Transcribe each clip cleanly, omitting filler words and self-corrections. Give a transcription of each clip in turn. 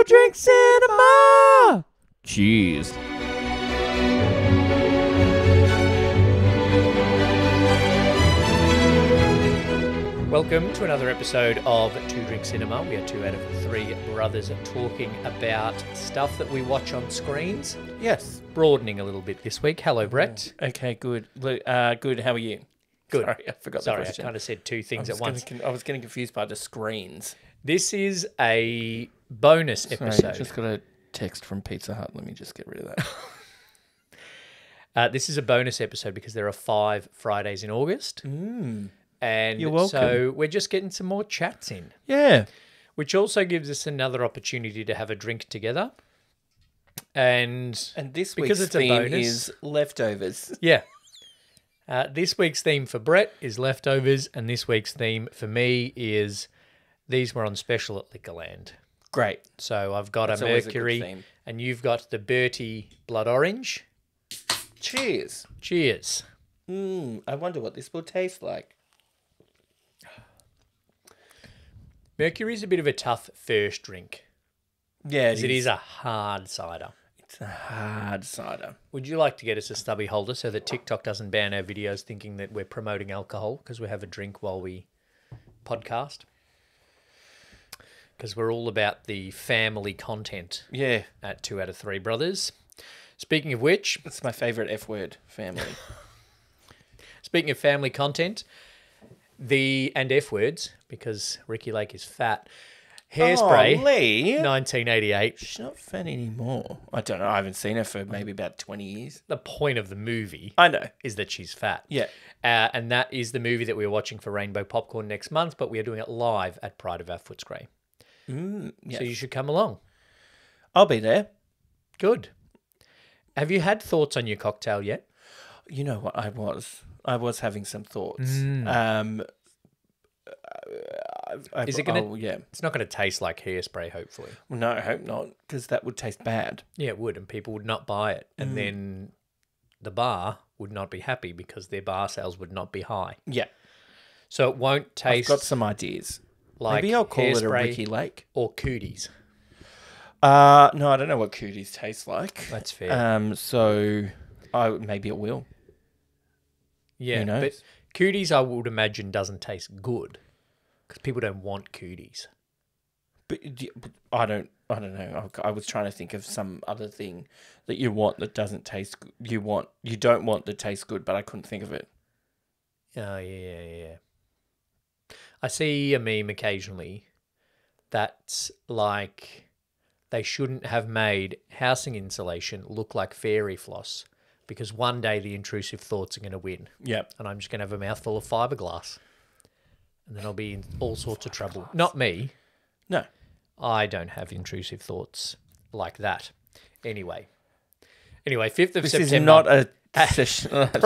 Drink Cinema! Cheers. Welcome to another episode of Two Drink Cinema. We are two out of three brothers talking about stuff that we watch on screens. Yes. Broadening a little bit this week. Hello, Brett. Okay, good. Good, how are you? Good. Sorry, I forgot the Sorry, I question. kind of said two things at once. I was getting confused by the screens. This is a bonus Sorry, episode. just got a text from Pizza Hut. Let me just get rid of that. This is a bonus episode because there are 5 Fridays in August. And You're welcome. so we're just getting some more chats in, Yeah. which also gives us another opportunity to have a drink together. And this because week's it's a theme bonus, is leftovers. yeah. This week's theme for Brett is leftovers, and this week's theme for me is these were on special at Liquorland. Great. So I've got That's a always a good Mercury, theme. and you've got the Bertie Blood Orange. Cheers. Cheers. I wonder what this will taste like. Mercury's a bit of a tough first drink, Yeah, as it is a hard cider. It's a hard cider. Would you like to get us a stubby holder so that TikTok doesn't ban our videos thinking that we're promoting alcohol because we have a drink while we podcast? Because we're all about the family content Yeah. at 2 out of 3 brothers. Speaking of which, It's my favourite F word, family. speaking of family content, and F words, because Ricky Lake is fat, Hairspray, Oh, Lee. 1988. She's not fat anymore. I don't know. I haven't seen her for maybe about 20 years. The point of the movie I know. is that she's fat. Yeah. And that is the movie that we're watching for Rainbow Popcorn next month, but we are doing it live at Pride of Our Footscray. Yes. So you should come along. I'll be there. Good. Have you had thoughts on your cocktail yet? You know what? I was having some thoughts. Is it gonna? Oh, yeah. It's not going to taste like Hairspray, hopefully. Well, no, I hope not, because that would taste bad. Yeah, it would, and people would not buy it, and then the bar would not be happy because their bar sales would not be high. Yeah. So it won't I've taste got some ideas. like Maybe I'll call it a Hairspray Ricky Lake. or Cooties. No, I don't know what cooties taste like. That's fair. So maybe it will. Yeah, who knows? but Cooties, I would imagine, doesn't taste good because people don't want Cooties. But I don't know. I was trying to think of some other thing that you want that doesn't taste good. You don't want that tastes good, but I couldn't think of it. Oh, yeah. I see a meme occasionally that's like they shouldn't have made housing insulation look like fairy floss because one day the intrusive thoughts are going to win. Yep. And I'm just going to have a mouthful of fiberglass. And then I'll be in all sorts of trouble. Not me. No. I don't have intrusive thoughts like that. Anyway, 5th of This September. is not a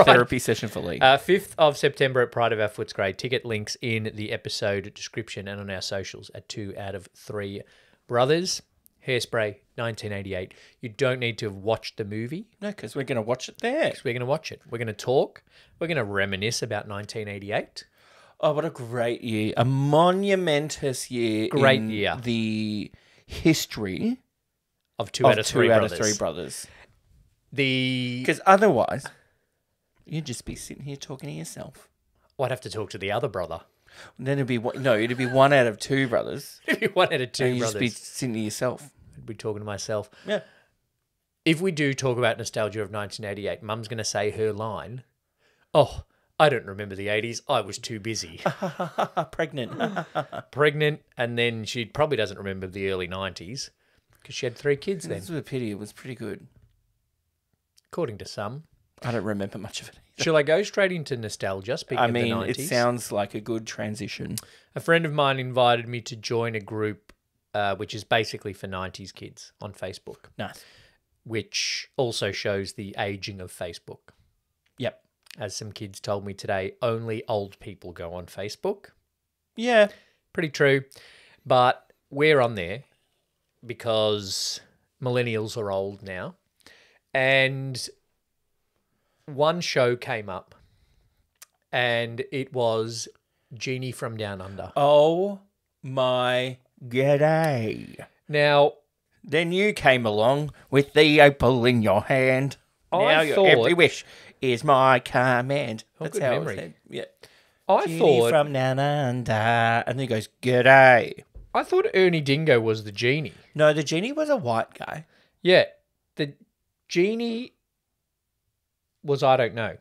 therapy session for Lee. 5th of September at Pride of Our Footscray. Ticket links in the episode description and on our socials at 2 out of 3 brothers. Hairspray, 1988. You don't need to have watched the movie. No, because we're going to watch it there. We're going to watch it. We're going to talk. We're going to reminisce about 1988. Oh, what a great year. A monumentous year. Great in year. The history Of 2 out of 3 2 brothers. out of 3 brothers. The... Because otherwise, you'd just be sitting here talking to yourself. Well, I'd have to talk to the other brother. And then it'd be 1 out of 2 brothers. It'd be 1 out of 2 and you'd brothers. just be sitting to yourself. I'd be talking to myself. Yeah. If we do talk about nostalgia of 1988, Mum's going to say her line, "Oh, I don't remember the 80s. I was too busy." Pregnant. Pregnant, and then she probably doesn't remember the early 90s because she had 3 kids then, This was a pity. It was pretty good. according to some. I don't remember much of it. Shall I go straight into nostalgia, speaking of the 90s? It sounds like a good transition. A friend of mine invited me to join a group which is basically for 90s kids on Facebook, Nice. which also shows the aging of Facebook. Yep. As some kids told me today, only old people go on Facebook. Yeah. Pretty true. But we're on there because millennials are old now. And one show came up and it was Genie from Down Under. Oh my g'day. Now, Then you came along with the opal in your hand. Now your every wish is my command. That's good how memory. it said. Yeah. I Genie thought from down under. And then he goes, "G'day." I thought Ernie Dingo was the genie. No, the genie was a white guy. Yeah, the genie was I don't know.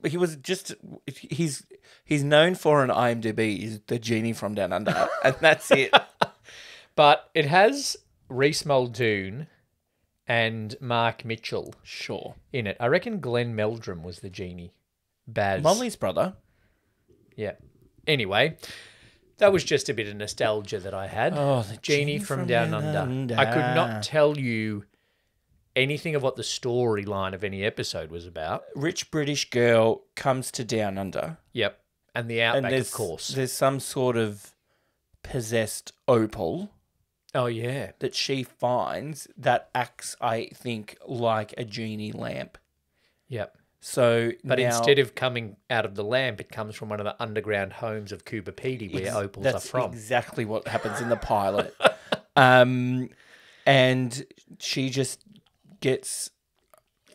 He was just he's known for an IMDb is the genie from down under, and that's it. But it has Reese Muldoon and Mark Mitchell Sure. in it. I reckon Glenn Meldrum was the genie. Baz. Molly's brother. Yeah. Anyway, that was just a bit of nostalgia that I had. Oh, the Genie from Down Under. I could not tell you anything of what the storyline of any episode was about. Rich British girl comes to Down Under. Yep. And the Outback, And of course. there's some sort of possessed opal Oh, yeah. that she finds that acts, I think, like a genie lamp. Yep. So, But now, instead of coming out of the lamp, it comes from one of the underground homes of Cooper Pedy where opals are from. That's exactly what happens in the pilot. And she just gets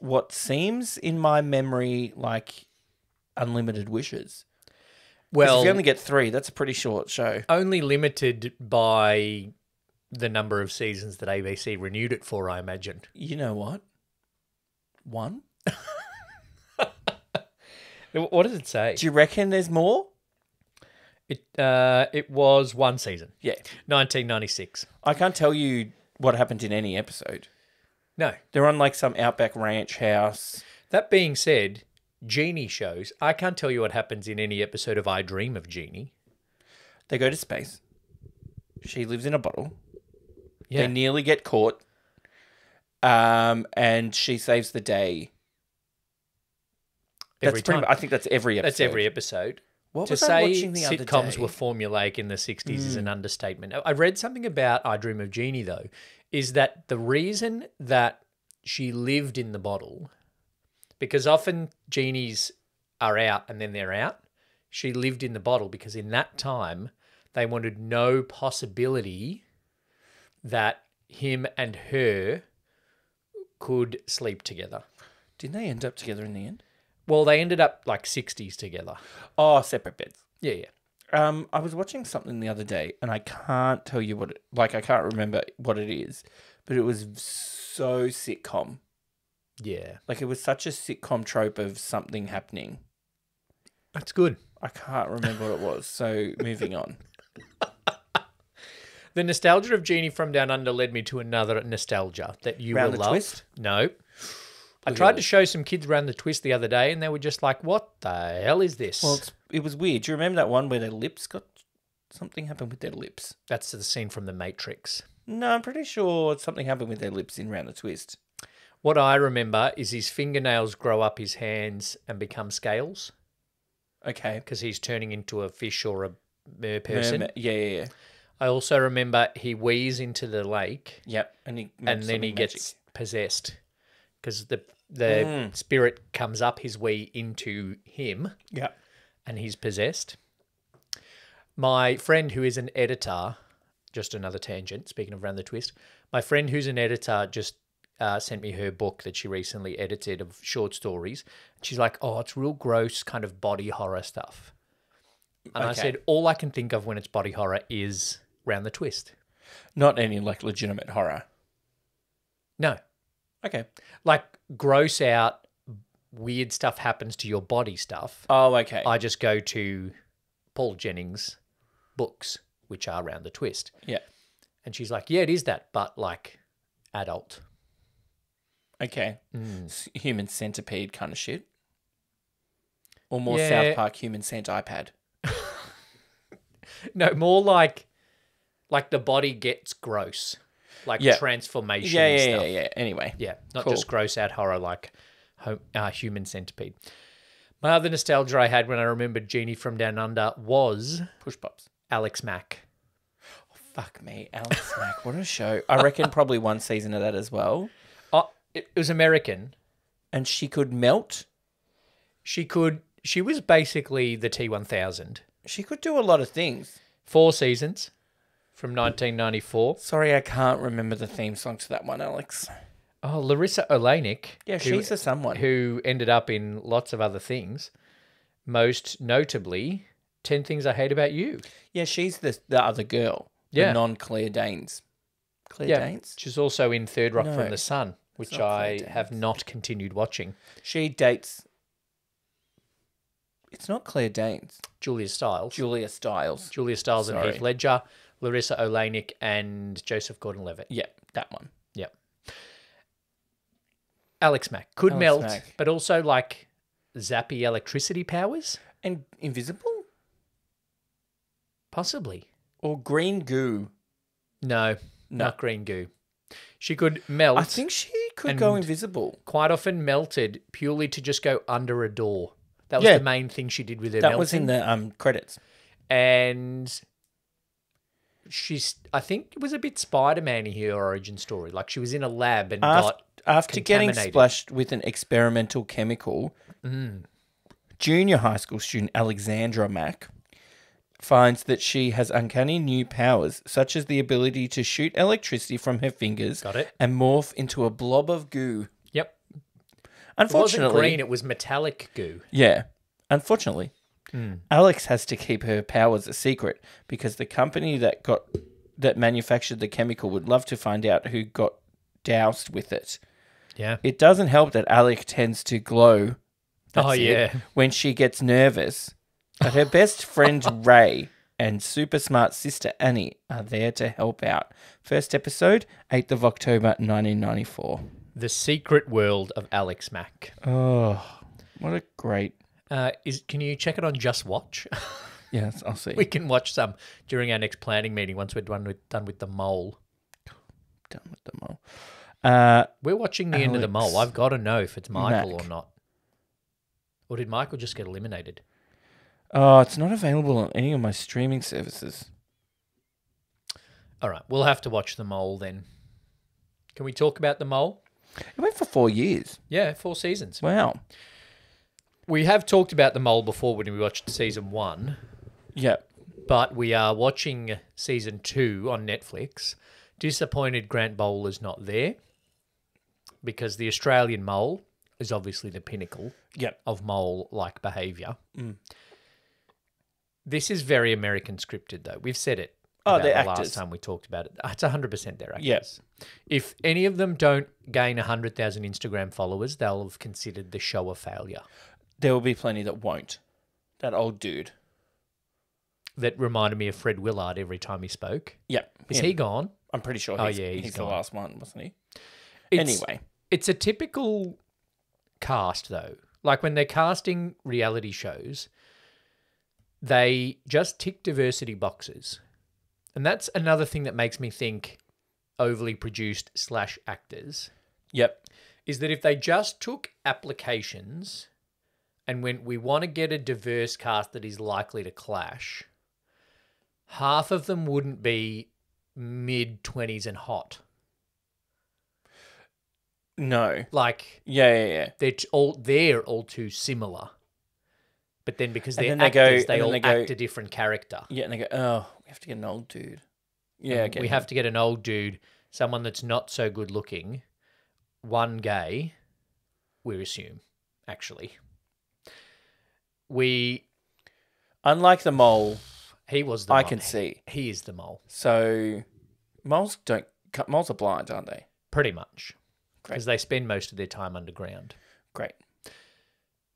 what seems, in my memory, like unlimited wishes. 'Cause Well, if you only get 3, that's a pretty short show. only limited by the number of seasons that ABC renewed it for, I imagine. You know what? 1? What does it say? Do you reckon there's more? It was 1 season. Yeah. 1996. I can't tell you what happened in any episode. No. They're on like some outback ranch house. That being said, Genie shows, I can't tell you what happens in any episode of I Dream of Genie. They go to space. She lives in a bottle. Yeah. They nearly get caught. And she saves the day. Every time. I think that's every episode. That's every episode. What To was I say watching the other sitcoms day? were formulaic in the 60s is an understatement. I read something about I Dream of Genie, though, is that the reason that she lived in the bottle, because often genies are out and then they're out, she lived in the bottle because in that time they wanted no possibility that him and her could sleep together. Didn't they end up together in the end? Well, they ended up like 60s together. Oh, separate beds. Yeah, yeah. I was watching something the other day, and I can't tell you what I can't remember what it is, but it was so sitcom. Yeah. Like, it was such a sitcom trope of something happening. That's good. I can't remember what it was, so moving on. The nostalgia of Genie from Down Under led me to another nostalgia that you Round will the love. Twist? No. I tried to show some kids Round the Twist the other day, and they were just like, what the hell is this? Well, it was weird. Do you remember that one where their lips got... Something happened with their lips? That's the scene from The Matrix. No, I'm pretty sure something happened with their lips in Round the Twist. What I remember is his fingernails grow up his hands and become scales Okay. because he's turning into a fish or a mer person. Yeah. I also remember he wheezes into the lake Yep. And then he gets possessed because the spirit comes up his wee into him Yep. and he's possessed. My friend who is an editor, just another tangent, speaking of Round the Twist, my friend who's an editor just sent me her book that she recently edited of short stories. She's like, oh, it's real gross kind of body horror stuff. And I Okay. said, all I can think of when it's body horror is Round the Twist. Not any, like, legitimate horror. No. Okay. Like gross out, weird stuff happens to your body stuff. Oh, okay. I just go to Paul Jennings' books, which are Round the Twist. Yeah. And she's like, yeah, it is that, but like adult. Okay. Human centipede kind of shit. Or more Yeah. South Park human cent iPad. No, more like the body gets gross. Like Yeah. transformation Yeah. stuff. Anyway. Yeah, not Cool. just gross out horror like Human Centipede. My other nostalgia I had when I remembered Genie from Down Under was Push pops. Alex Mack. Fuck me. Alex Mack. What a show. I reckon probably 1 season of that as well. Oh, it was American. And she could melt. She was basically the T1000. She could do a lot of things. 4 seasons. from 1994. Sorry, I can't remember the theme song to that one, Alex. Oh, Larissa Oleynik. Yeah, she's a someone. Who ended up in lots of other things. Most notably, 10 Things I Hate About You. Yeah, she's the other girl. Yeah. The non-Claire Danes. Claire Danes? She's also in Third Rock No, from the Sun, which not Claire I Danes. have not continued watching. She dates... It's not Claire Danes. Julia Stiles. Julia Stiles. Julia Stiles and Sorry. Heath Ledger, Larissa Oleynik and Joseph Gordon-Levitt. Yeah, that one. Yep. Alex Mack. Could Alex melt, Mack. but also like zappy electricity powers? And invisible? Possibly. Or green goo? No, not green goo. She could melt. I think she could go invisible. Quite often melted purely to just go under a door. That was the main thing she did with her melting. That was in the credits. And I think it was a bit Spider-Man-y her origin story. Like she was in a lab and got After getting contaminated. splashed with an experimental chemical, junior high school student Alexandra Mack finds that she has uncanny new powers, such as the ability to shoot electricity from her fingers Got it. and morph into a blob of goo. Yep. Unfortunately, It wasn't green, it was metallic goo. Yeah. Unfortunately, Alex has to keep her powers a secret because the company that manufactured the chemical would love to find out who got doused with it. Yeah. It doesn't help that Alec tends to glow. Yeah. When she gets nervous. But her best friend Ray and super smart sister Annie are there to help out. First episode, 8th of October, 1994. The Secret World of Alex Mack. Oh, what a great... Can you check it on Just Watch? Yes, I'll see. We can watch some during our next planning meeting once we're done with The Mole. Done with the mole. We're watching the end of The Mole. I've got to know if it's Michael Mack. or not. Or did Michael just get eliminated? Oh, it's not available on any of my streaming services. All right, we'll have to watch The Mole then. Can we talk about The Mole? It went for 4 years. Yeah, 4 seasons. Wow. We have talked about The Mole before when we watched season 1, Yep. but we are watching season 2 on Netflix. Disappointed Grant Bowler's not there because the Australian mole is obviously the pinnacle Yep. of mole-like behaviour. This is very American scripted, though. We've said it. Oh, they're the actors. last time we talked about it. It's 100% their actors. Yes. If any of them don't gain 100,000 Instagram followers, they'll have considered the show a failure. There will be plenty that won't. That old dude. That reminded me of Fred Willard every time he spoke. Yep. Is him. he gone? I'm pretty sure he's the gone. last one, wasn't he? It's- Anyway. It's a typical cast, though. Like when they're casting reality shows, they just tick diversity boxes. And that's another thing that makes me think overly produced / actors Yep. is that if they just took applications and went, we want to get a diverse cast that is likely to clash, half of them wouldn't be mid-20s and hot. No. Like, Yeah. they're all too similar. But then because And they're then they go- actors, they and then all they go- act a different character. Yeah, and they go, oh, we have to get an old dude. Yeah, okay. We have to get an old dude, someone that's not so good looking, one gay, we assume, actually. Unlike the mole, He was the I mole. can see. He is the mole, So moles are blind, aren't they? pretty much. Great. Because they spend most of their time underground. Great.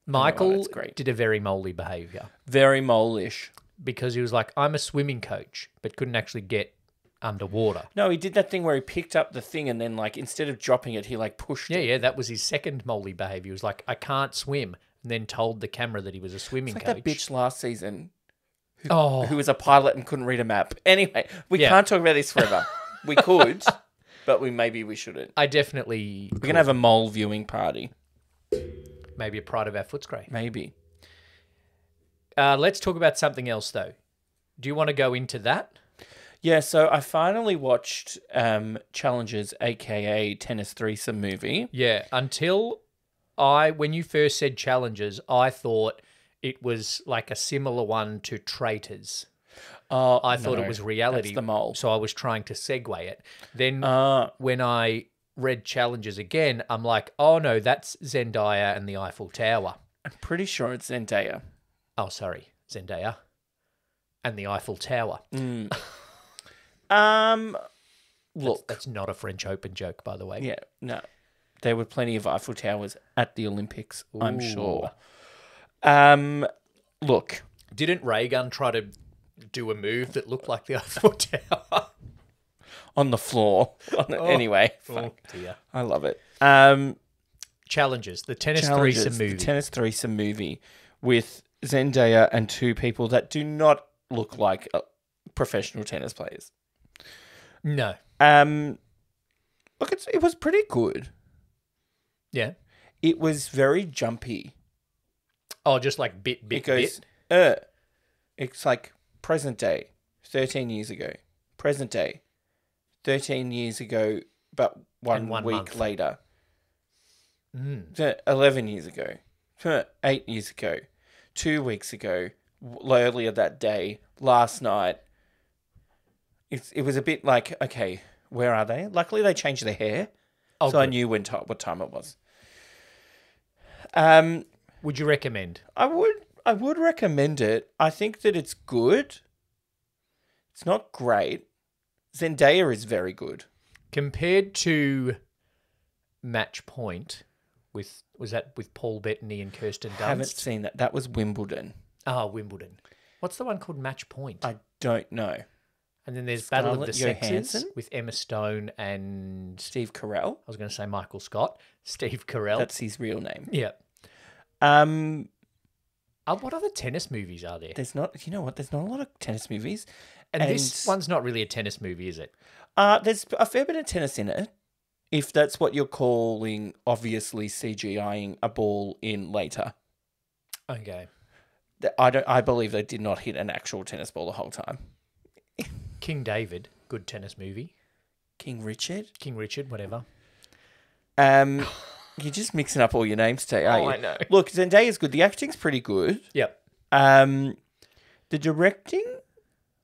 Michael that's great. did a very moley behaviour Very mole-ish. because he was like, I'm a swimming coach, but couldn't actually get underwater. No, he did that thing where he picked up the thing and then, like, instead of dropping it, he, like, pushed it. Yeah, that was his second moley behaviour. He was like, I can't swim, and then told the camera that he was a swimming It's like coach. that bitch last season Oh, who was a pilot and couldn't read a map. Anyway, we Yeah. can't talk about this forever. We could, but maybe we shouldn't. I definitely We're going to have a mole viewing party. maybe a pride of our Footscray. Maybe. Let's talk about something else, though. Do you want to go into that? Yeah, so I finally watched Challenges, a.k.a. Tennis Threesome movie. Yeah, until when you first said Challenges, I thought it was like a similar one to Traitors. I thought no, it was reality. that's the mole. So I was trying to segue it. Then Uh, when I read challenges again, I'm like, oh no, that's Zendaya and the Eiffel Tower. I'm pretty sure it's Zendaya. Oh, sorry, Zendaya and the Eiffel Tower. Look. That's not a French Open joke, by the way. Yeah, no. There were plenty of Eiffel Towers at the Olympics, I'm sure. Look. Didn't Raygun try to do a move that looked like the Eiffel Tower? On the floor. Anyway. Oh, dear. I love it. Challenges. The tennis threesome movie. The tennis threesome movie with Zendaya and two people that do not look like professional tennis players. No. Look, it was pretty good. Yeah. It was very jumpy. Oh, just like bit. It goes, it's like present day, 13 years ago. Present day, 13 years ago, but one one week month. later. 11 years ago. 8 years ago. 2 weeks ago. Earlier that day. Last night. It was a bit like, okay, where are they? Luckily, they changed their hair. Oh, so I good. knew what time it was. Would you recommend? I would recommend it. I think that it's good. It's not great. Zendaya is very good. Compared to Match Point, was that with Paul Bettany and Kirsten Dunst? Haven't seen that. That was Wimbledon. Ah, Wimbledon. What's the one called Match Point? I don't know. And then there's Battle of the Scarlett Sexes Johansson? with Emma Stone and Steve Carell. I was going to say Michael Scott, Steve Carell. That's his real name. Yeah. Um, What other tennis movies are there? there's not. You know what? There's not a lot of tennis movies. And this one's not really a tennis movie, is it? There's a fair bit of tennis in it. If that's what you're calling, obviously CGIing a ball in later. Okay. I believe they did not hit an actual tennis ball the whole time. King David, good tennis movie. King Richard. King Richard, whatever. You're just mixing up all your names today, aren't you? I know. Look, Zendaya's good. The acting's pretty good. Yep. The directing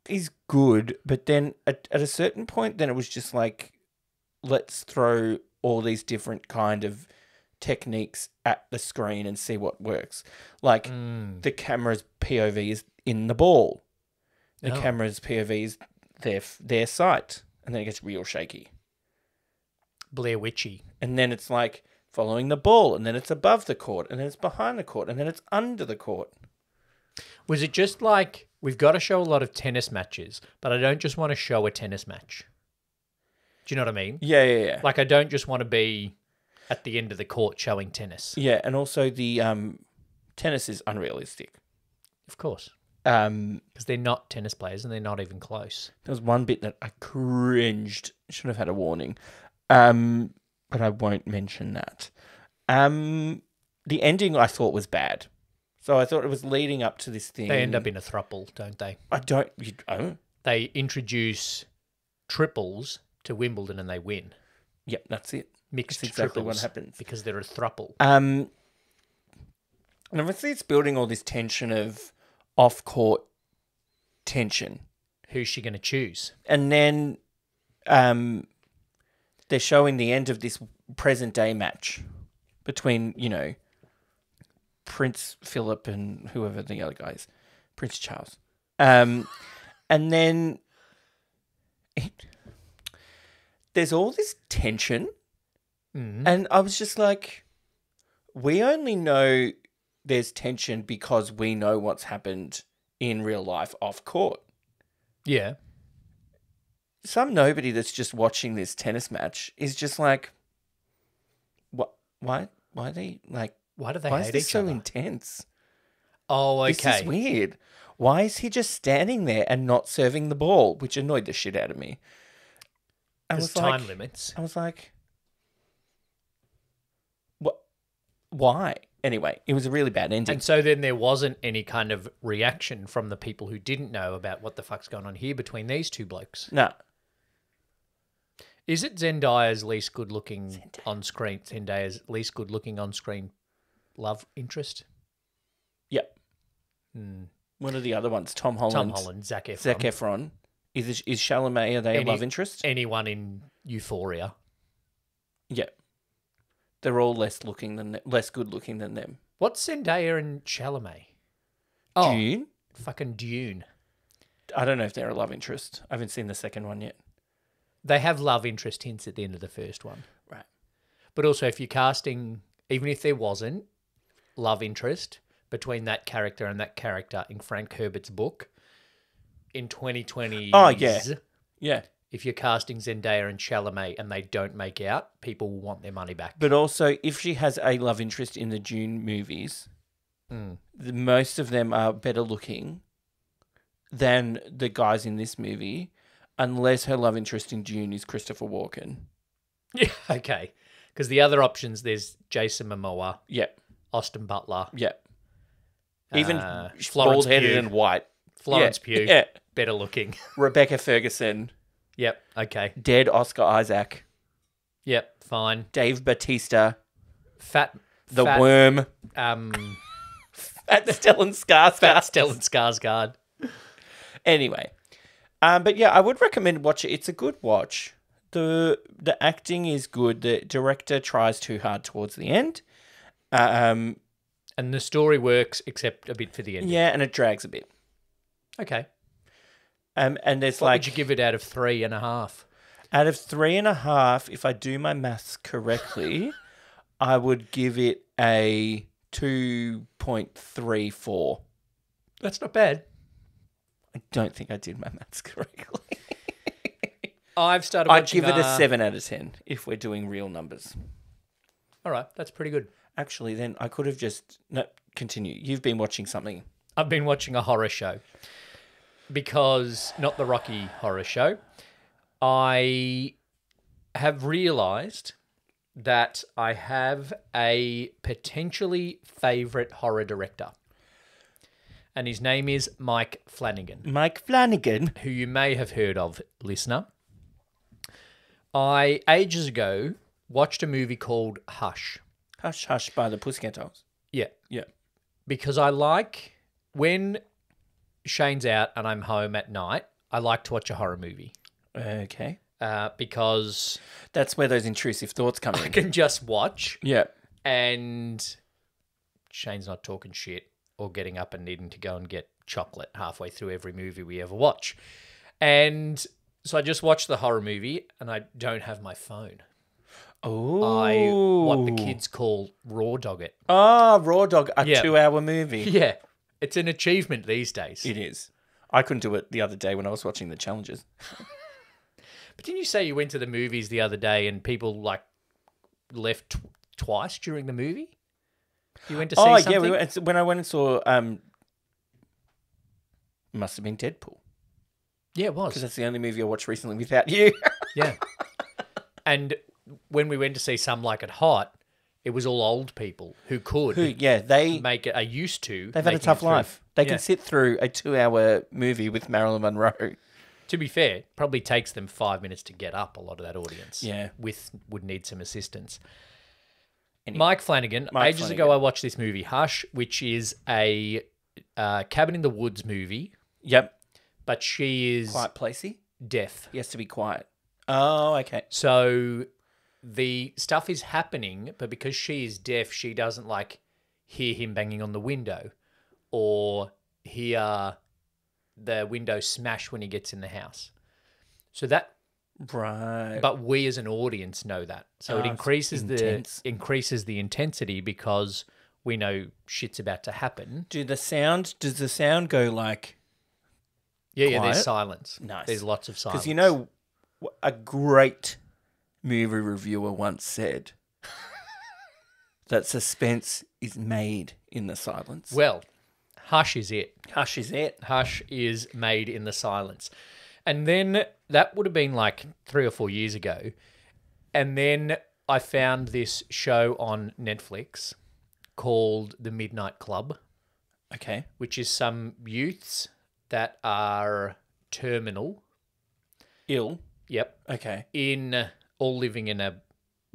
is good, but then at a certain point, then it was just like, let's throw all these different kind of techniques at the screen and see what works. Like the camera's POV is in the ball. The camera's POV is their sight, and then it gets real shaky. Blair Witchy. And then it's like following the ball, and then it's above the court, and then it's behind the court, and then it's under the court. Was it just like, we've got to show a lot of tennis matches, but I don't just want to show a tennis match? Do you know what I mean? Yeah. Like, I don't just want to be at the end of the court showing tennis. Yeah, and also the tennis is unrealistic. Of course. There Because they're not tennis players and they're not even close. was one bit that I cringed. Should have had a warning. But I won't mention that. The ending I thought was bad. So I thought it was leading up to this thing. They end up in a thruple, don't they? Oh? They introduce triples to Wimbledon and they win. Yep, that's it. Mixed That's exactly triples what happens. because they're a thruple. And obviously it's building all this tension of off-court tension. Who's she going to choose? And then they're showing the end of this present-day match between, Prince Philip and whoever the other guy is. Prince Charles. And then there's all this tension. And I was just like, we only know there's tension because we know what's happened in real life off court. Yeah. Some nobody that's just watching this tennis match is just like, what? Why are they like? Why do they Why hate is this each so other? intense? Oh, okay. This is weird. Why is he just standing there and not serving the ball, which annoyed the shit out of me? There's time limits. I was like, what? Why? Anyway, it was a really bad ending. And so then there wasn't any kind of reaction from the people who didn't know about what the fuck's going on here between these two blokes. No. Is it Zendaya's least good looking on screen? Zendaya's least good looking on screen love interest? Yep. What are the other ones? Tom Holland. Tom Holland, Zac Efron. Zac Efron. Is Chalamet, are they a love interest? Anyone in Euphoria. Yeah. They're all less good looking than them. What's Zendaya and Chalamet? Dune? Fucking Dune. I don't know if they're a love interest. I haven't seen the second one yet. They have love interest hints at the end of the first one. Right. But also, if you're casting, even if there wasn't love interest between that character and that character in Frank Herbert's book in 2020s. Oh, yeah. Yeah. If you're casting Zendaya and Chalamet and they don't make out, people will want their money back. But also, if she has a love interest in the Dune movies, most of them are better looking than the guys in this movie, unless her love interest in Dune is Christopher Walken. Yeah, okay. Because the other options, there's Jason Momoa, Yep. Austin Butler. Yep. Even Florence bald-headed Pugh. and white. Florence Pugh, Yeah. better looking. Rebecca Ferguson. Yep, okay. Dead Oscar Isaac. Yep, fine. Dave Bautista. Fat Worm. Fat Stellan Skarsgård. Fat Stellan Skarsgård. Anyway. But yeah, I would recommend watch it. It's a good watch. The acting is good. The director tries too hard towards the end. And the story works except a bit for the ending. Yeah, and it drags a bit. Okay. And there's What would you give it out of 3.5? Out of 3.5, if I do my maths correctly, I would give it a 2.34. That's not bad. I don't think I did my maths correctly. I've started I'd watching... give it a 7 out of 10 if we're doing real numbers. All right, that's pretty good. Actually, then I could have just... No, continue. You've been watching something. I've been watching a horror show. Because, not the Rocky Horror Show, I have realised that I have a potentially favourite horror director. And his name is Mike Flanagan. Mike Flanagan? Who you may have heard of, listener. I, ages ago, watched a movie called Hush. Hush Hush by the Pussycat Dolls. Yeah. Yeah. Because I like, when Shane's out and I'm home at night, I like to watch a horror movie. Okay. Because... That's where those intrusive thoughts come in. I can just watch. Yeah. And Shane's not talking shit or getting up and needing to go and get chocolate halfway through every movie we ever watch. And so I just watched the horror movie and I don't have my phone. Oh. What the kids call raw dog it. Oh, Raw Dog, a 2-hour movie. Yeah. It's an achievement these days. It is. I couldn't do it the other day when I was watching the challenges. But didn't you say you went to the movies the other day and people like left twice during the movie? You went to see something? Oh, yeah. When I went and saw... must have been Deadpool. Yeah, it was. Because that's the only movie I watched recently without you. Yeah. And when we went to see Some Like It Hot, it was all old people who could make it, are used to. They've had a tough life. They can sit through a 2-hour movie with Marilyn Monroe. To be fair, probably takes them 5 minutes to get up, a lot of that audience. Yeah. Would need some assistance. Anyway, Mike Flanagan, ages ago I watched this movie, Hush, which is a cabin in the woods movie. Yep. But she is... Quiet placey? Deaf. He has to be quiet. Oh, okay. So the stuff is happening, but because she is deaf, she doesn't like hear him banging on the window or hear the window smash when he gets in the house. So that... Right. But we as an audience know that. So it increases the intensity because we know shit's about to happen. Does the sound go like... Yeah, there's silence. Nice. There's lots of silence. Because you know, a great movie reviewer once said that suspense is made in the silence. Well, Hush is it. Hush is it. Hush is made in the silence. And then that would have been like 3 or 4 years ago. And then I found this show on Netflix called The Midnight Club. Okay. Which is some youths that are terminal. Ill? Yep. Okay. All living in a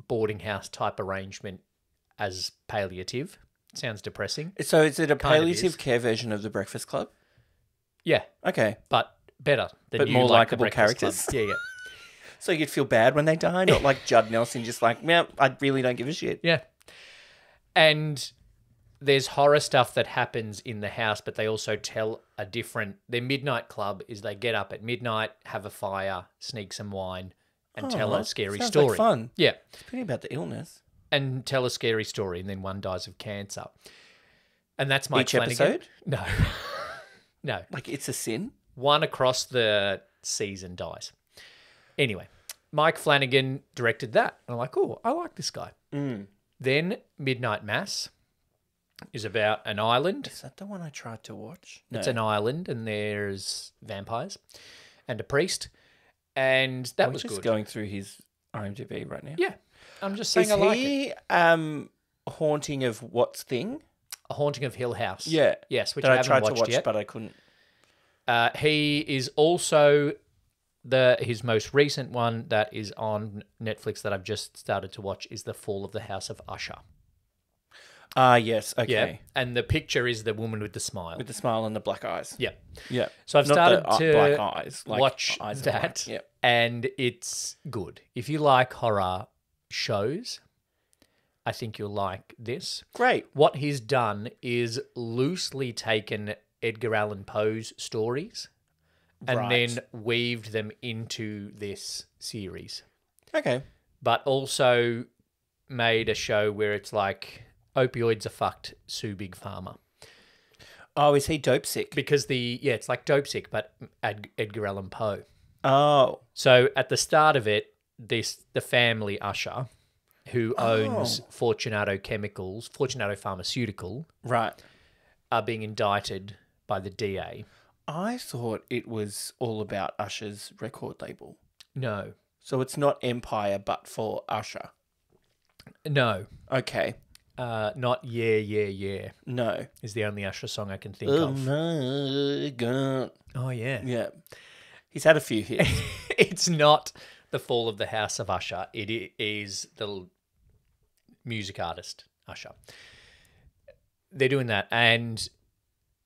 boarding house type arrangement as palliative. Sounds depressing. So is it a palliative care version of The Breakfast Club? Yeah, Okay. but better than But you more like the likeable Breakfast characters? Club. Yeah, yeah. So you'd feel bad when they die? Not like Judd Nelson, just like, yeah, I really don't give a shit. Yeah. And there's horror stuff that happens in the house, but they also tell a different... Their midnight club is they get up at midnight, have a fire, sneak some wine, and tell a scary sounds story. like fun. Yeah. It's pretty about the illness. And tell a scary story, and then one dies of cancer. And that's Mike Each Flanagan. episode? No. No. Like, it's a sin? One across the season dies. Anyway, Mike Flanagan directed that. And I'm like, oh, I like this guy. Then Midnight Mass is about an island. Is that the one I tried to watch? No. It's an island, and there's vampires and a priest. And that was just good. going through his IMDb right now. Yeah. I'm just saying Is I like it. he Haunting of what's thing? A Haunting of Hill House. Yeah. Yes, which that I I haven't tried watched to watch, yet. but I couldn't. He is also his most recent one that is on Netflix that I've just started to watch is The Fall of the House of Usher. Ah, yes. Okay. Yeah, and the picture is the woman with the smile. With the smile and the black eyes. Yeah. Yeah. So I've Not started the, to black eyes, like watch eyes are that, black. Yep. and it's good. If you like horror shows, I think you'll like this. Great. What he's done is loosely taken Edgar Allan Poe's stories and Right. then weaved them into this series. Okay. But also made a show where it's like opioids are fucked, sue Big Pharma. Oh, is he dope sick? Because it's like Dope Sick, but Edgar Allan Poe. Oh. So at the start of it, the family Usher, who owns Fortunato Pharmaceutical, Right. are being indicted by the DA. I thought it was all about Usher's record label. No. So it's not Empire, but for Usher. No. Okay. Not Yeah, Yeah, Yeah No. is the only Usher song I can think Oh of. my God. Oh, yeah. Yeah. He's had a few hits. It's not The Fall of the House of Usher. It is the music artist Usher. They're doing that, and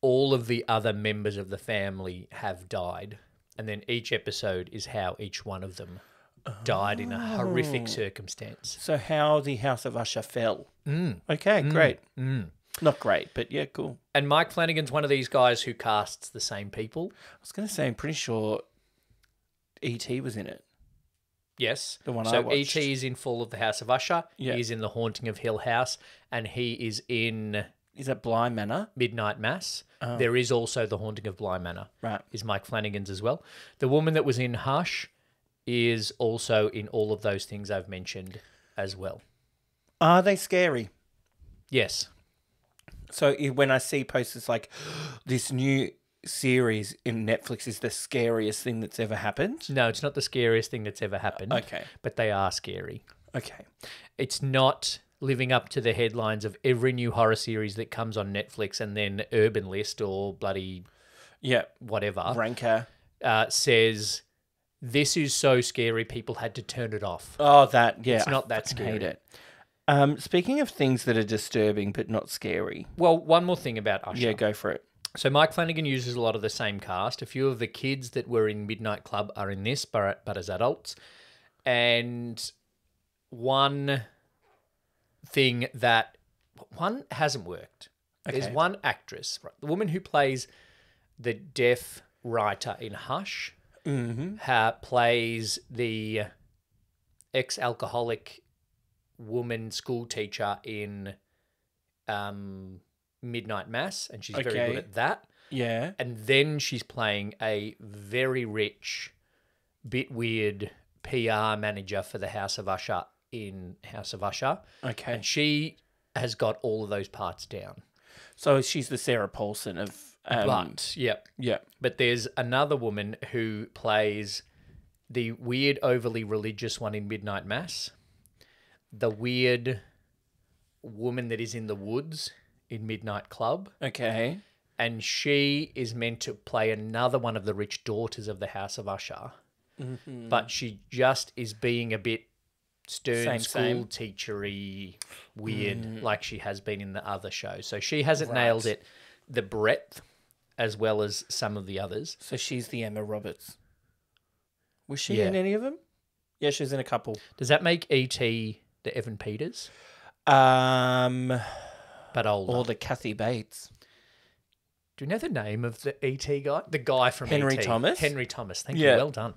all of the other members of the family have died, and then each episode is how each one of them died in a horrific circumstance. So how the House of Usher fell. Okay, great. Not great, but yeah, cool. And Mike Flanagan's one of these guys who casts the same people. I was going to say, I'm pretty sure E.T. was in it. Yes. The one I so watched. E.T. is in Fall of the House of Usher. Yeah. He's in The Haunting of Hill House, and he is in Is that Bly Manor? Midnight Mass. There is also The Haunting of Bly Manor. Right. Is Mike Flanagan's as well. The woman that was in Hush is also in all of those things I've mentioned as well. Are they scary? Yes. So when I see posters like this new series in Netflix is the scariest thing that's ever happened. No, it's not the scariest thing that's ever happened. Okay. But they are scary. Okay. It's not living up to the headlines of every new horror series that comes on Netflix and then Urban List or bloody Yeah. whatever Ranker. says, this is so scary people had to turn it off. Oh, that, yeah. It's not that I scary. hate it. Speaking of things that are disturbing but not scary. Well, one more thing about Usher. Yeah, go for it. So Mike Flanagan uses a lot of the same cast. A few of the kids that were in Midnight Club are in this, but as adults. And one thing that one hasn't worked. There's Okay. one actress, right, the woman who plays the deaf writer in Hush, plays the ex-alcoholic woman school teacher in Midnight Mass, and she's very Okay. good at that. Yeah. And then she's playing a very rich, bit weird PR manager for the House of Usher in House of Usher. Okay. And she has got all of those parts down. So she's the Sarah Paulson of... But there's another woman who plays the weird, overly religious one in Midnight Mass, the weird woman that is in the woods in Midnight Club, Okay. and she is meant to play another one of the rich daughters of the House of Usher, but she just is being a bit stern school teachery weird like she has been in the other show. So she hasn't nailed it. The breadth as well as some of the others. So she's the Emma Roberts. Was she Yeah. in any of them? Yeah, she was in a couple. Does that make E.T. the Evan Peters? But older. Or the Kathy Bates. Do you know the name of the E.T. guy? The guy from Henry E.T. Thomas? Henry Thomas. Thank you. Well done.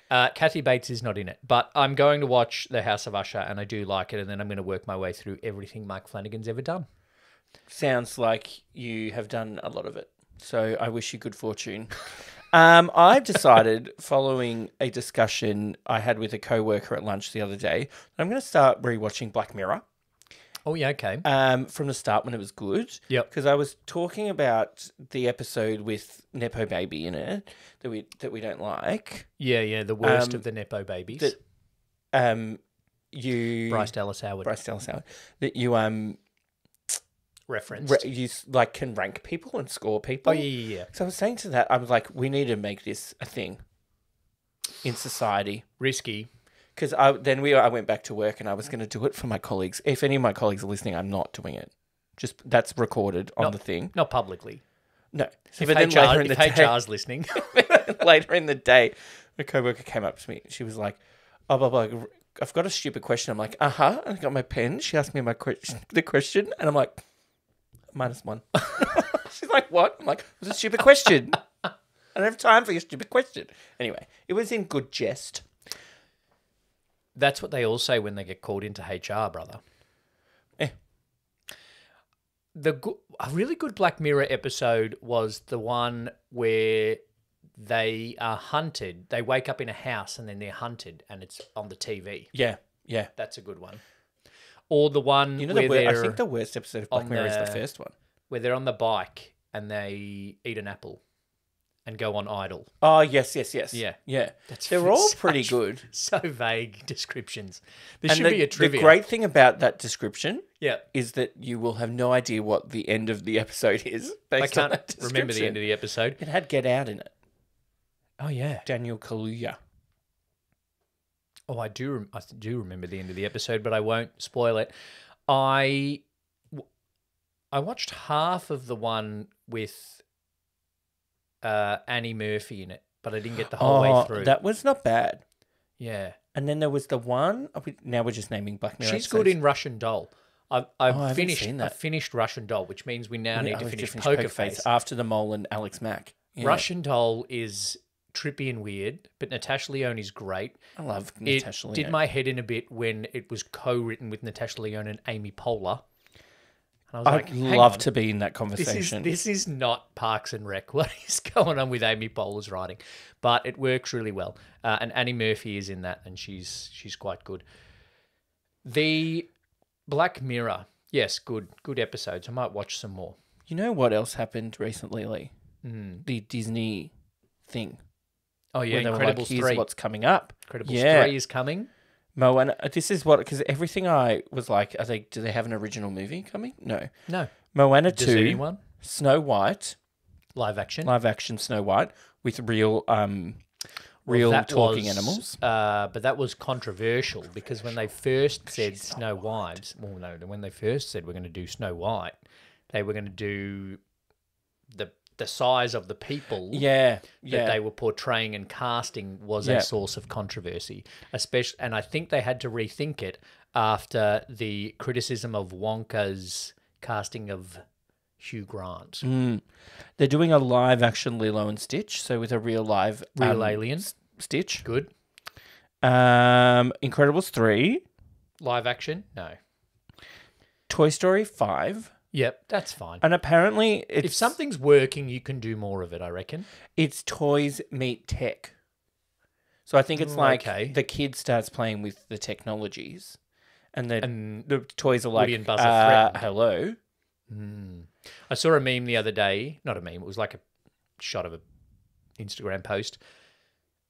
Kathy Bates is not in it, but I'm going to watch The House of Usher, and I do like it, and then I'm going to work my way through everything Mike Flanagan's ever done. Sounds like you have done a lot of it. So I wish you good fortune. I've decided, following a discussion I had with a co-worker at lunch the other day, I'm going to start rewatching Black Mirror. Oh, yeah, okay. From the start when it was good. Yep. Because I was talking about the episode with Nepo Baby in it that we don't like. Yeah, the worst of the Nepo babies. That Bryce Dallas Howard. That you referenced. you like can rank people and score people. Oh, yeah. So I was saying to that, I was like, we need to make this a thing in society. Risky. Because I went back to work and I was going to do it for my colleagues. If any of my colleagues are listening, I'm not doing it. Just that's recorded on the thing. Not publicly. No. If HR's listening. Later in the day, a coworker came up to me. She was like, "Oh, blah, blah, I've got a stupid question." I'm like, "Uh-huh." And I got my pen. She asked me the question, and I'm like, -1. She's like, "What?" I'm like, "It was a stupid question. I don't have time for your stupid question." Anyway, it was in good jest. That's what they all say when they get called into HR, brother. A really good Black Mirror episode was the one where they are hunted. They wake up in a house and then they're hunted and it's on the TV. Yeah. That's a good one. Or the one where I think the worst episode of Black Mirror is the first one. Where they're on the bike and they eat an apple and go on idle. Oh, yes. Yeah. They're all pretty good. So vague descriptions. There should be a trivia. The great thing about that description Yeah. is that you will have no idea what the end of the episode is. I can't remember the end of the episode. It had Get Out in it. Oh, yeah. Daniel Kaluuya. Oh, I do remember the end of the episode, but I won't spoil it. I watched half of the one with Annie Murphy in it, but I didn't get the whole way through. That was not bad. Yeah. And then there was the one. Now we're just naming Black Mirror. She's episodes. good in Russian Doll. I've finished Russian Doll, which means we now need to finish Poker Face after the Mole and Alex Mack. Yeah. Russian Doll is trippy and weird, but Natasha Lyonne is great. I love Natasha Lyonne. It did my head in a bit when it was co-written with Natasha Lyonne and Amy Poehler. And I was I'd love to be in that conversation. This is not Parks and Rec. What is going on with Amy Poehler's writing? But it works really well. And Annie Murphy is in that, and she's quite good. The Black Mirror, yes, good episodes. I might watch some more. You know what else happened recently, Lee? The Disney thing. Oh yeah, Incredibles 3. Here's what's coming up. Incredibles 3 is coming. Moana. This is what, because everything I was like, do they have an original movie coming? No. Moana 2. Anyone? Snow White. Live action Snow White with real talking animals. But that was controversial because when they first said Snow White, when they first said we're going to do Snow White, they were going to do the size of the people that they were portraying and casting was a source of controversy. And I think they had to rethink it after the criticism of Wonka's casting of Hugh Grant. They're doing a live action Lilo and Stitch, so with a real alien Stitch. Good. Incredibles 3. Live action? No. Toy Story 5. Yep, that's fine. And apparently if something's working, you can do more of it, I reckon. It's toys meet tech. So I think it's the kid starts playing with the technologies and the toys are like, Woody and Buzz are threatened. Hello. I saw a meme the other day. Not a meme. It was like a shot of an Instagram post.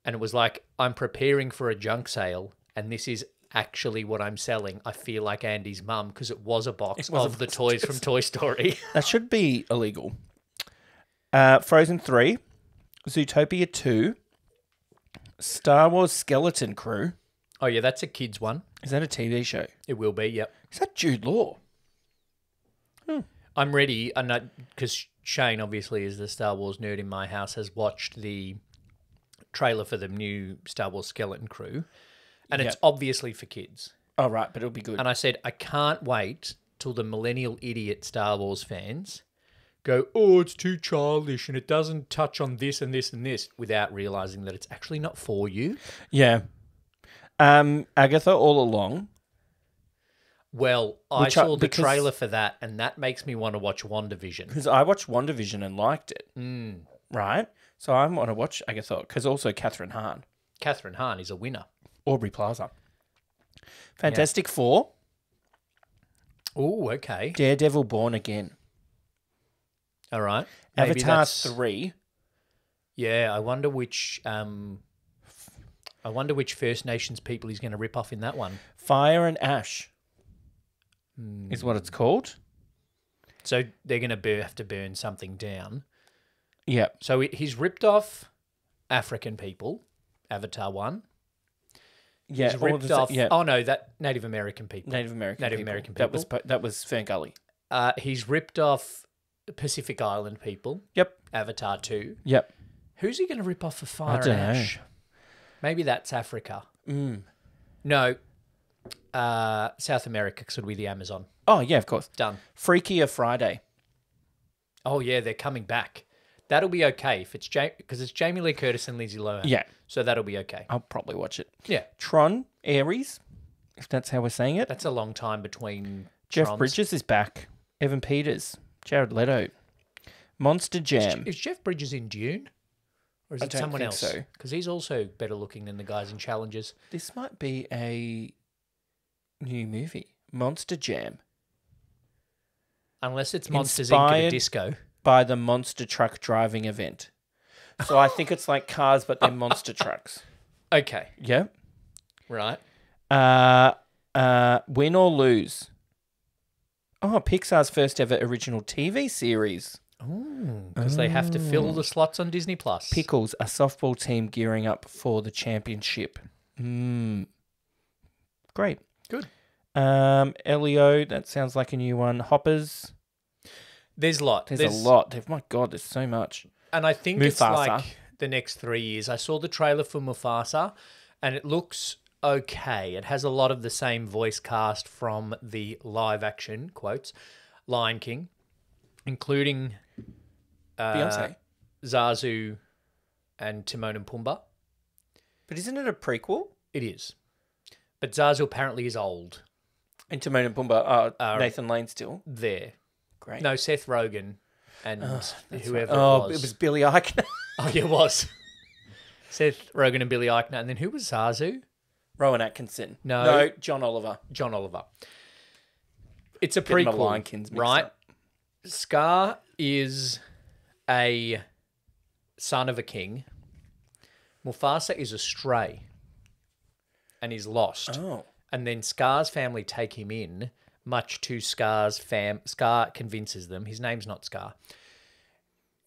And it was like, I'm preparing for a junk sale and this is actually what I'm selling. I feel like Andy's mum because it was a box of the toys from Toy Story. That should be illegal. Frozen 3, Zootopia 2, Star Wars Skeleton Crew. Oh, yeah, that's a kid's one. Is that a TV show? It will be, yep. Is that Jude Law? I'm ready because Shane, obviously, is the Star Wars nerd in my house, has watched the trailer for the new Star Wars Skeleton Crew, and it's obviously for kids. Oh, right, but it'll be good. And I said, I can't wait till the millennial idiot Star Wars fans go, oh, it's too childish and it doesn't touch on this and this and this, without realising that it's actually not for you. Yeah. Agatha all along. Well, I saw the trailer for that, and that makes me want to watch WandaVision. Because I watched WandaVision and liked it. Right? So I want to watch Agatha, because also Catherine Hahn. Catherine Hahn is a winner. Aubrey Plaza. Fantastic Four. Oh, okay. Daredevil Born Again. All right. Avatar 3. Yeah, I wonder which First Nations people he's going to rip off in that one. Fire and Ash is what it's called. So they're going to have to burn something down. Yeah. So he's ripped off African people, Avatar 1. Yeah. He's ripped off... Yeah. Oh, no, that Native American people. Native American people. That was Ferngully. He's ripped off Pacific Island people. Yep. Avatar 2. Yep. Who's he going to rip off for Fire and Ash? Know. Maybe that's Africa. No. South America, because it'll be the Amazon. Oh, yeah, of course. Done. Freakier Friday. Oh, yeah, they're coming back. That'll be okay if it's because it's Jamie Lee Curtis and Lindsay Lohan. Yeah. So that'll be okay. I'll probably watch it. Yeah. Tron, Aries, if that's how we're saying it. That's a long time between Jeff Trons. Bridges is back. Evan Peters. Jared Leto. Monster Jam. Is Jeff Bridges in Dune? Or is it someone else? So. Because he's also better looking than the guys in Challengers. This might be a new movie. Monster Jam. Unless it's Monsters Inc. Disco. By the monster truck driving event. So I think it's like cars, but they're monster trucks. Okay. Yeah. Right. Win or Lose. Oh, Pixar's first ever original TV series. Because they have to fill the slots on Disney+. Pickles, a softball team gearing up for the championship. Great. Good. Elio, that sounds like a new one. Hoppers. There's a lot. There's a lot. My God, there's so much. And I think Mufasa. It's like the next 3 years. I saw the trailer for Mufasa, and it looks okay. It has a lot of the same voice cast from the live action, quotes, Lion King, including Beyonce, Zazu, and Timon and Pumbaa. But isn't it a prequel? It is. But Zazu apparently is old. And Timon and Pumbaa are Nathan Lane still? There. Great. No, Seth Rogen and whoever right. it was. It was Billy Eichner. Oh, yeah, it was. Seth Rogen and Billy Eichner. And then who was Zazu? Rowan Atkinson. No, John Oliver. John Oliver. It's a prequel, Lion Kings right? Up. Scar is a son of a king. Mufasa is a stray and is lost. Oh. And then Scar's family take him in, much to Scar's Scar convinces them, his name's not Scar,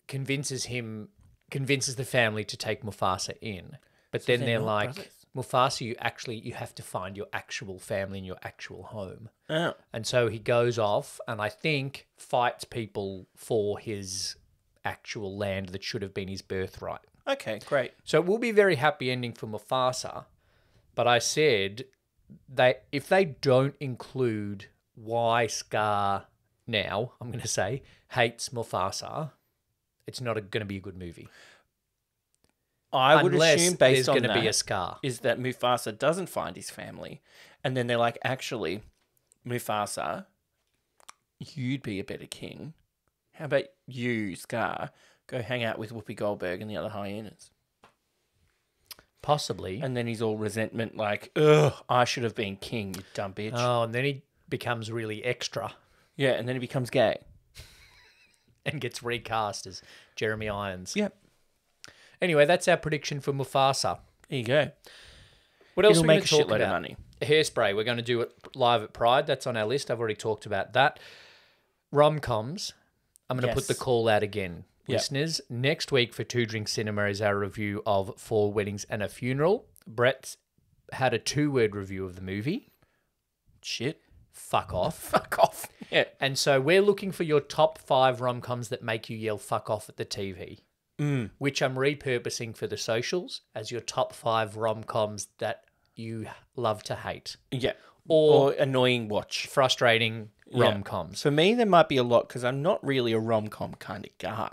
convinces the family to take Mufasa in. But then they're like, brothers? Mufasa, you have to find your actual family in your actual home. Oh. And so he goes off and I think fights people for his actual land that should have been his birthright. Okay, great. So it will be a very happy ending for Mufasa. But I said if they don't include why Scar now, I'm going to say, hates Mufasa, it's not going to be a good movie. I would assume based on there's going to that be a Scar. Is that Mufasa doesn't find his family. And then they're like, actually, Mufasa, you'd be a better king. How about you, Scar, go hang out with Whoopi Goldberg and the other hyenas? Possibly. And then he's all resentment like, ugh, I should have been king, you dumb bitch. Oh, and then he becomes really extra. Yeah, and then he becomes gay. And gets recast as Jeremy Irons. Yep. Anyway, that's our prediction for Mufasa. There you go. What else It'll are we make going to talk a shitload about? of money. Hairspray. We're going to do it live at Pride. That's on our list. I've already talked about that. RomComs. I'm going to put the call out again. Yep. Listeners, next week for Two Drink Cinema is our review of 4 Weddings and a Funeral. Brett's had a 2-word review of the movie. Shit. Fuck off. Fuck off. Yeah. And so we're looking for your top 5 rom-coms that make you yell fuck off at the TV, which I'm repurposing for the socials as your top 5 rom-coms that you love to hate. Yeah. Or annoying watch. frustrating rom-coms. For me, there might be a lot because I'm not really a rom-com kind of guy.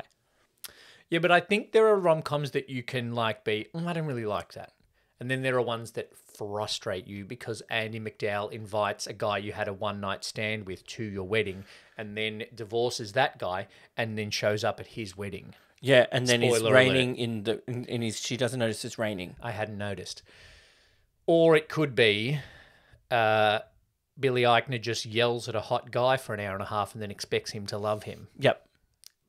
Yeah, but I think there are rom-coms that you can like be, I don't really like that. And then there are ones that frustrate you because Andy McDowell invites a guy you had a one-night stand with to your wedding and then divorces that guy and then shows up at his wedding. Yeah, and then it's Spoiler raining in his... She doesn't notice it's raining. I hadn't noticed. Or it could be Billy Eichner just yells at a hot guy for an hour and a half and then expects him to love him. Yep.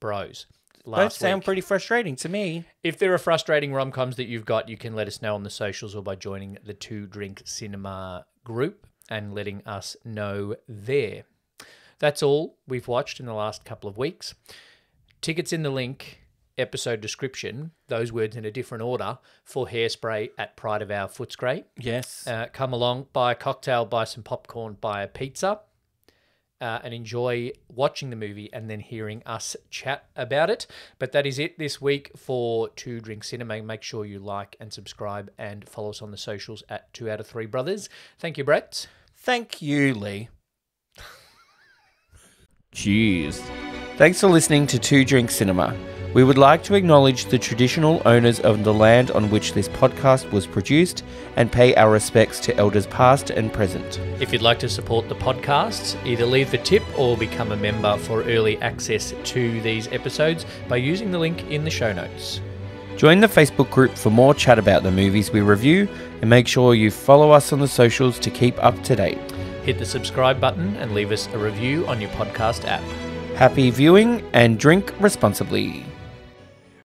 Bros. Both sound pretty frustrating to me. If there are frustrating rom-coms that you've got, you can let us know on the socials or by joining the 2 Drink Cinema group and letting us know there. That's all we've watched in the last couple of weeks. Tickets in the link, episode description, those words in a different order, for Hairspray at Pride of Our Footscray. Yes. Come along, buy a cocktail, buy some popcorn, buy a pizza. And enjoy watching the movie and then hearing us chat about it. But that is it this week for 2 Drink Cinema. Make sure you like and subscribe and follow us on the socials at 2 out of 3 Brothers. Thank you, Brett. Thank you, Lee. Cheers. Thanks for listening to 2 Drink Cinema. We would like to acknowledge the traditional owners of the land on which this podcast was produced and pay our respects to elders past and present. If you'd like to support the podcast, either leave a tip or become a member for early access to these episodes by using the link in the show notes. Join the Facebook group for more chat about the movies we review and make sure you follow us on the socials to keep up to date. Hit the subscribe button and leave us a review on your podcast app. Happy viewing and drink responsibly.